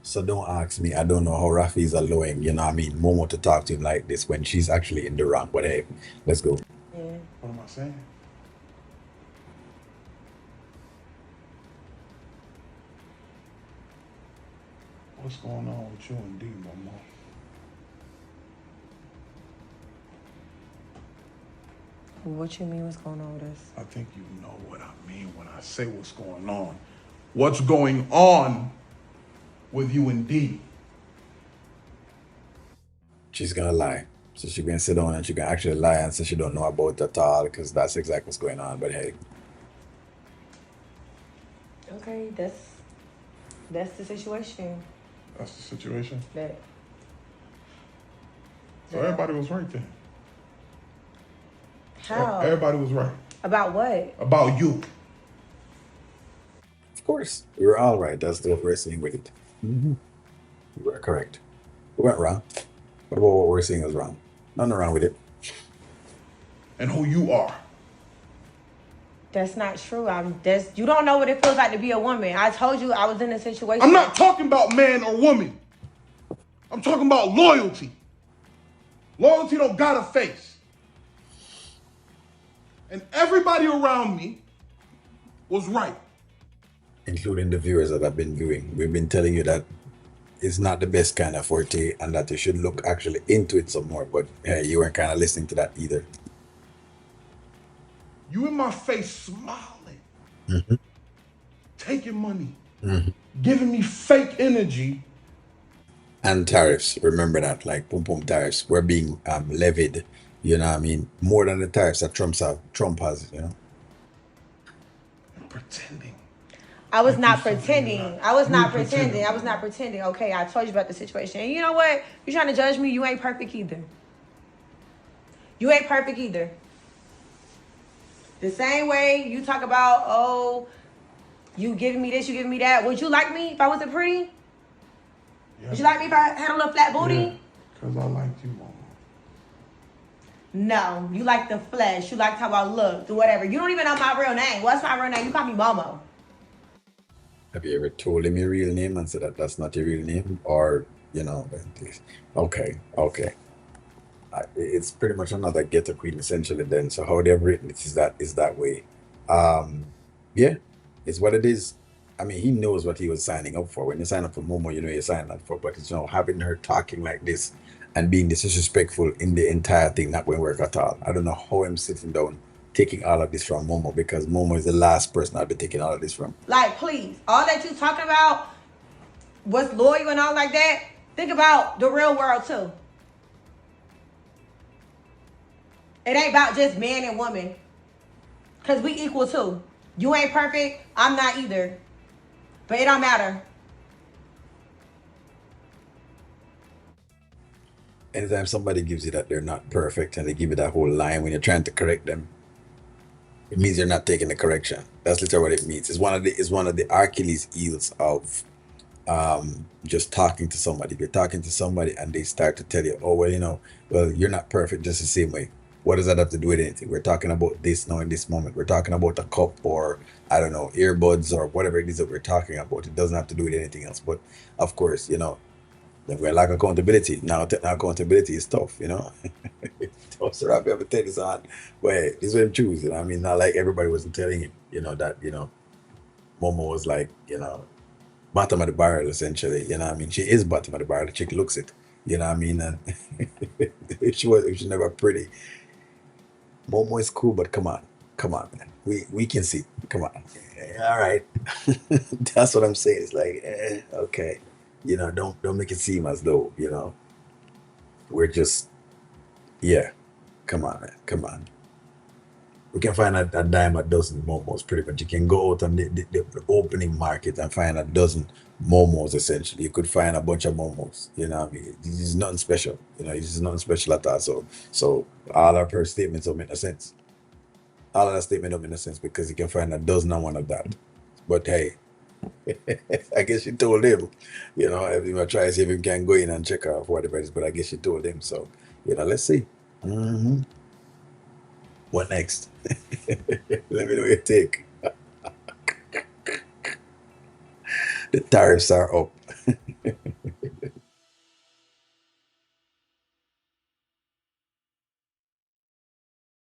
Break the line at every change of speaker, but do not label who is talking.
So don't ask me. I don't know how Rafi is allowing, you know what I mean, Momo to talk to him like this when she's actually in the wrong. But hey, let's go.
Yeah.
What am I saying? What's going on with you and D, Momo?
What you mean? What's going on with us?
I think you know what I mean when I say what's going on. What's going on with you and D?
She's gonna lie. So she's gonna sit down and she can actually lie and say she don't know about it at all because that's exactly what's going on. But hey,
Okay, that's the situation.
That's the situation.
That.
So everybody was right then.
How?
Everybody was right.
About what?
About you.
of course, we were all right. That's what we're seeing with it. You were correct. We weren't wrong. What about what we're seeing is wrong? Nothing wrong with it.
And who you are.
That's not true. You don't know what it feels like to be a woman. I told you I was in a situation.
I'm not talking about man or woman. I'm talking about loyalty. Loyalty don't got a face. And everybody around me was right.
Including the viewers that have been viewing. We've been telling you that it's not the best kind of forte and that you should look actually into it some more. But hey, you weren't kind of listening to that either.
You in my face smiling, taking money, giving me fake energy.
And tariffs, remember that, like boom boom tariffs were being levied, you know what I mean, more than the tariffs that Trump has, you know.
And pretending.
I was
Like
not
you something
pretending.
you're not.
I was
You
not
were pretending.
pretending. I was not pretending. Okay, I told you about the situation. And you know what? You're trying to judge me. You ain't perfect either. You ain't perfect either. The same way you talk about, oh, you giving me this, you giving me that. Would you like me if I wasn't pretty?
Yeah.
Would you like me if I had a little flat booty?
Yeah, because I liked you, Mama.
No, you like the flesh. You liked how I looked or whatever. You don't even know my real name. What's my real name? You call me Momo.
Have you ever told him your real name and said that that's not your real name, or you know, okay, okay. It's pretty much another ghetto queen essentially. Then, so how they've written it is that way. Um, yeah, it's what it is. I mean, he knows what he was signing up for. When you sign up for Momo, you know you're signing up for. But it's, you know, having her talking like this and being disrespectful in the entire thing not going to work at all. I don't know how I'm sitting down taking all of this from Momo because Momo is the last person I'll be taking all of this from.
Like, please, all that you talking about, what's loyal and all like that, think about the real world too. It ain't about just man and woman. Because we equal too. You ain't perfect. I'm not either. But it don't matter.
Anytime somebody gives you that they're not perfect and they give you that whole line when you're trying to correct them, it means you're not taking the correction. That's literally what it means. It's one of the Achilles heels of just talking to somebody. If you're talking to somebody and they start to tell you, oh well, you know, well, you're not perfect just the same way. What does that have to do with anything? We're talking about this now in this moment. We're talking about a cup or I don't know, earbuds or whatever it is that we're talking about. It doesn't have to do with anything else. But of course, you know, then we're like accountability. Now accountability is tough, you know. Tough to wrap ever take this on. But hey, this is what I'm choosing. I mean, not like everybody wasn't telling him, you know, that, you know, Momo was like, you know, bottom of the barrel essentially. You know what I mean? She is bottom of the barrel. The chick looks it. You know what I mean? And if she's never pretty. Momo is cool, but come on. Come on, man. We can see. Come on. All right. That's what I'm saying. It's like, okay. You know, don't make it seem as though, you know, we're just yeah. Come on, man. Come on. We can find a dime a dozen momos pretty much. You can go out on the opening market and find a dozen momos essentially. You could find a bunch of momos. You know what I mean? This is nothing special. You know, this is nothing special at all. So all of her statements don't make no sense. All of that statement don't make no sense because you can find a dozen and one of that. But hey, I guess you told him, you know, if you try to see if you can go in and check off whatever it is, but I guess you told him. So, you know, let's see. hmm What next? Let me know your take. The tariffs are up.